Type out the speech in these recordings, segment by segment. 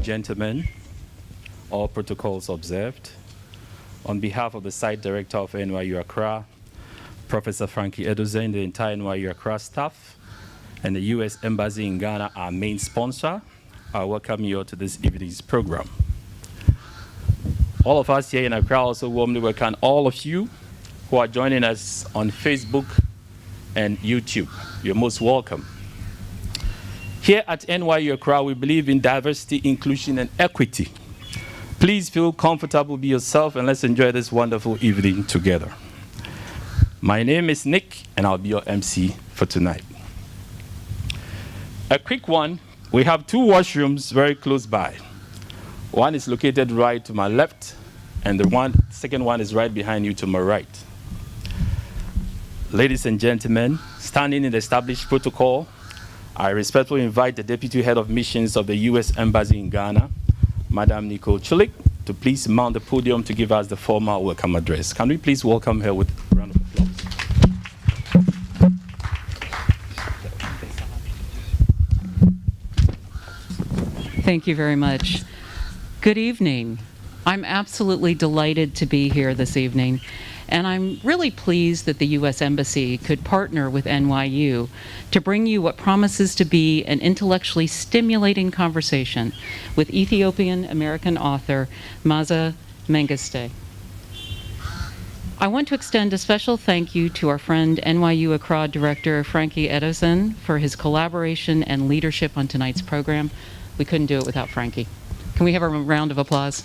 gentlemen, all protocols observed. On behalf of the site director of NYU Accra, Professor Frankie Edozie, and the entire NYU Accra staff, and the U.S. Embassy in Ghana, our main sponsor, I welcome you all to this evening's program. All of us here in Accra also warmly welcome all of you who are joining us on Facebook and YouTube. You're most welcome. Here at NYU Accra, we believe in diversity, inclusion, and equity. Please feel comfortable, be yourself, and let's enjoy this wonderful evening together. My name is Nick, and I'll be your MC for tonight. A quick one, we have two washrooms very close by. One is located right to my left, and the second one is right behind you to my right. Ladies and gentlemen, standing in the established protocol, I respectfully invite the Deputy Head of Missions of the U.S. Embassy in Ghana, Madam Nicole Chulik, to please mount the podium to give us the formal welcome address. Can we please welcome her with a round of applause? Thank you very much. Good evening. I'm absolutely delighted to be here this evening, and I'm really pleased that the U.S. Embassy could partner with NYU to bring you what promises to be an intellectually stimulating conversation with Ethiopian-American author Maaza Mengiste. I want to extend a special thank you to our friend NYU Accra Director Frankie Edozie for his collaboration and leadership on tonight's program. We couldn't do it without Frankie. Can we have a round of applause?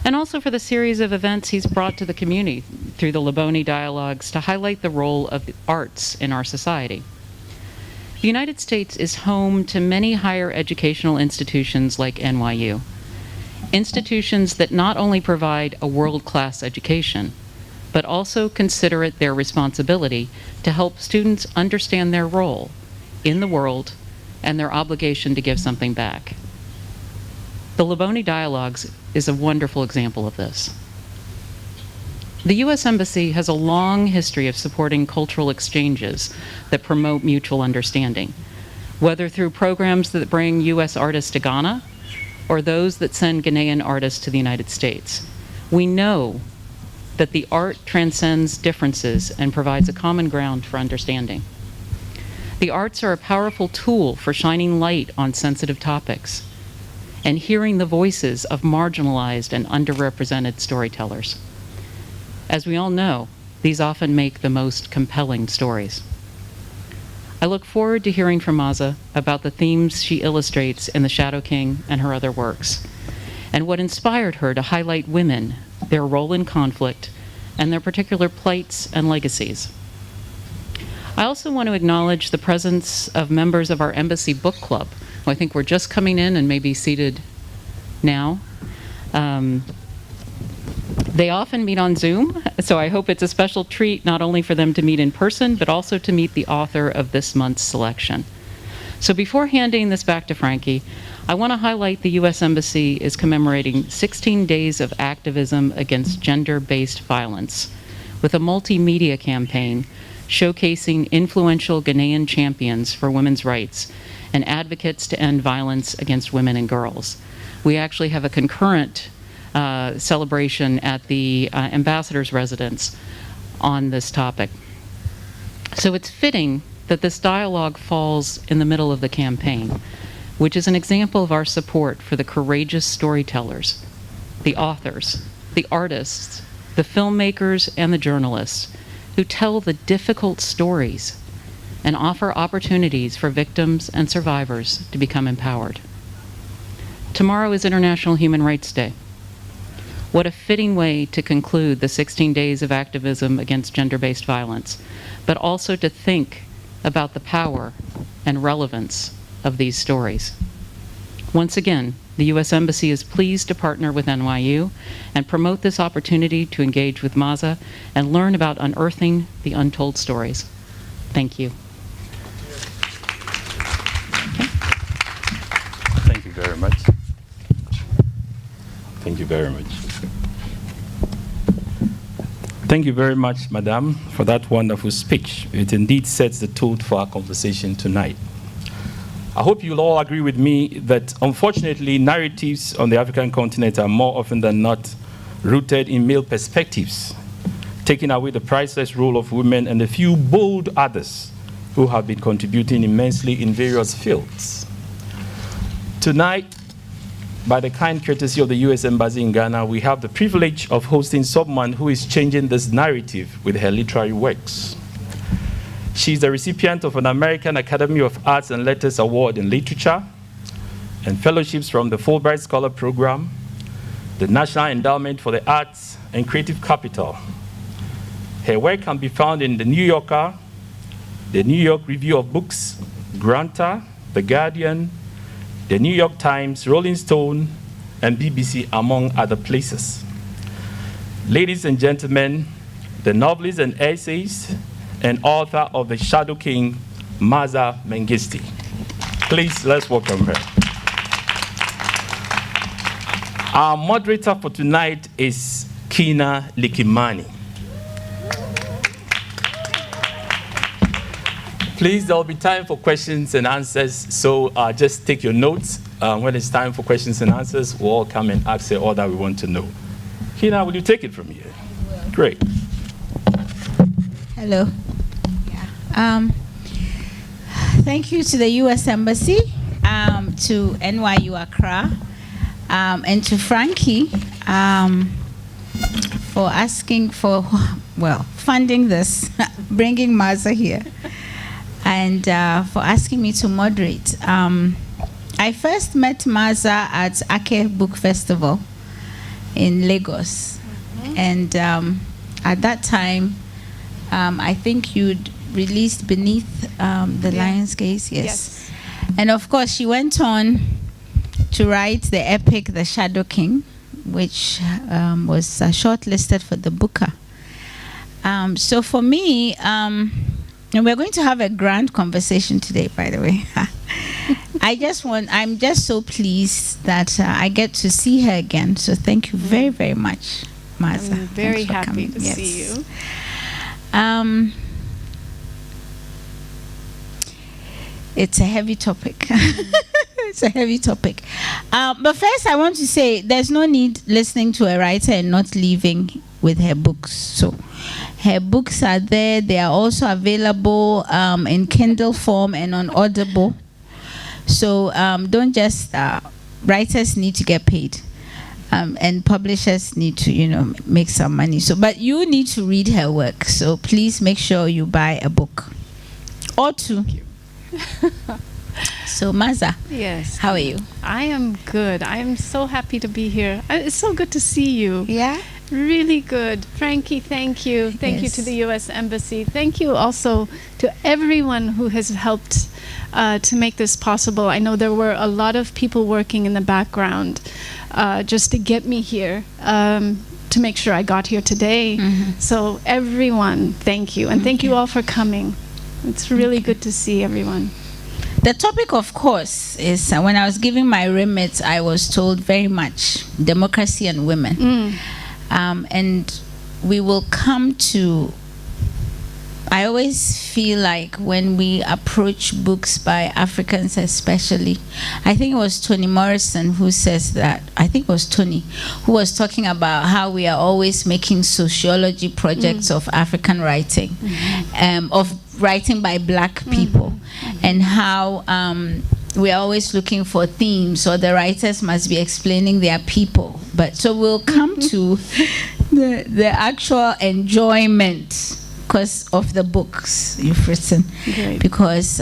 And also for the series of events he's brought to the community through the Labone dialogues to highlight the role of the arts in our society. The United States is home to many higher educational institutions like NYU, institutions that not only provide a world-class education, but also consider it their responsibility to help students understand their role in the world and their obligation to give something back. The Labone Dialogues is a wonderful example of this. The U.S. Embassy has a long history of supporting cultural exchanges that promote mutual understanding, whether through programs that bring U.S. artists to Ghana or those that send Ghanaian artists to the United States. We know that the art transcends differences and provides a common ground for understanding. The arts are a powerful tool for shining light on sensitive topics and hearing the voices of marginalized and underrepresented storytellers. As we all know, these often make the most compelling stories. I look forward to hearing from Maaza about the themes she illustrates in The Shadow King and her other works, and what inspired her to highlight women, their role in conflict, and their particular plights and legacies. I also want to acknowledge the presence of members of our Embassy Book Club, who I think we're just coming in and may be seated now. They often meet on Zoom, so I hope it's a special treat not only for them to meet in person, but also to meet the author of this month's selection. So before handing this back to Frankie, I want to highlight the U.S. Embassy is commemorating 16 days of activism against gender-based violence with a multimedia campaign showcasing influential Ghanaian champions for women's rights and advocates to end violence against women and girls. We actually have a concurrent celebration at the ambassador's residence on this topic. So it's fitting that this dialogue falls in the middle of the campaign, which is an example of our support for the courageous storytellers, the authors, the artists, the filmmakers, and the journalists who tell the difficult stories and offer opportunities for victims and survivors to become empowered. Tomorrow is International Human Rights Day. What a fitting way to conclude the 16 days of activism against gender-based violence, but also to think about the power and relevance of these stories. Once again, the U.S. Embassy is pleased to partner with NYU and promote this opportunity to engage with Maaza and learn about unearthing the untold stories. Thank you. Thank you very much. Thank you very much. Thank you very much, Madam, for that wonderful speech. It indeed sets the tone for our conversation tonight. I hope you'll all agree with me that unfortunately narratives on the African continent are more often than not rooted in male perspectives, taking away the priceless role of women and a few bold others who have been contributing immensely in various fields. Tonight, by the kind courtesy of the US Embassy in Ghana, we have the privilege of hosting someone who is changing this narrative with her literary works. She's the recipient of an American Academy of Arts and Letters Award in Literature and fellowships from the Fulbright Scholar Program, the National Endowment for the Arts, and Creative Capital. Her work can be found in The New Yorker, the New York Review of Books, Granta, The Guardian, the New York Times, Rolling Stone, and BBC, among other places. Ladies and gentlemen, the novelist and essayist and author of The Shadow King, Maaza Mengiste. Please, let's welcome her. Our moderator for tonight is Kina Likimani. Please, there will be time for questions and answers, so just take your notes. When it's time for questions and answers, we'll all come and ask all that we want to know. Kina, will you take it from here? Great. Hello. Yeah. Thank you to the U.S. Embassy, to NYU Accra, and to Frankie for asking for, funding this, bringing Maaza here, and for asking me to moderate. I first met Maaza at Ake Book Festival in Lagos, and at that time, I think you'd released Beneath the Lion's Gaze, yes. And of course, she went on to write the epic The Shadow King, which was shortlisted for the Booker. So for me, and we're going to have a grand conversation today, by the way. I'm just so pleased that I get to see her again. So thank you very, very much, Maaza. I'm very happy to see you. It's a heavy topic. It's a heavy topic. But first, I want to say there's no need listening to a writer and not leaving with her books. So her books are there. They are also available in Kindle form and on Audible. So don't just, writers need to get paid. And publishers need to, make some money. So, but you need to read her work. So please make sure you buy a book or two. Thank you. So Maaza, yes, how are you? I am good. I am so happy to be here. It's so good to see you. Yeah, really good. Frankie, thank you. Thank you to the U.S. Embassy. Thank you also to everyone who has helped to make this possible. I know there were a lot of people working in the background just to get me here, to make sure I got here today. So everyone, thank you. And thank you all for coming. It's really good to see everyone. The topic, of course, is when I was giving my remit, I was told very much democracy and women. And we will come to, I always feel like when we approach books by Africans especially, I think it was Toni Morrison who says that, I think it was Toni, who was talking about how we are always making sociology projects of African writing, of writing by Black people, and how we are always looking for themes, or the writers must be explaining their people. But so we'll come to the actual enjoyment because of the books you've written, because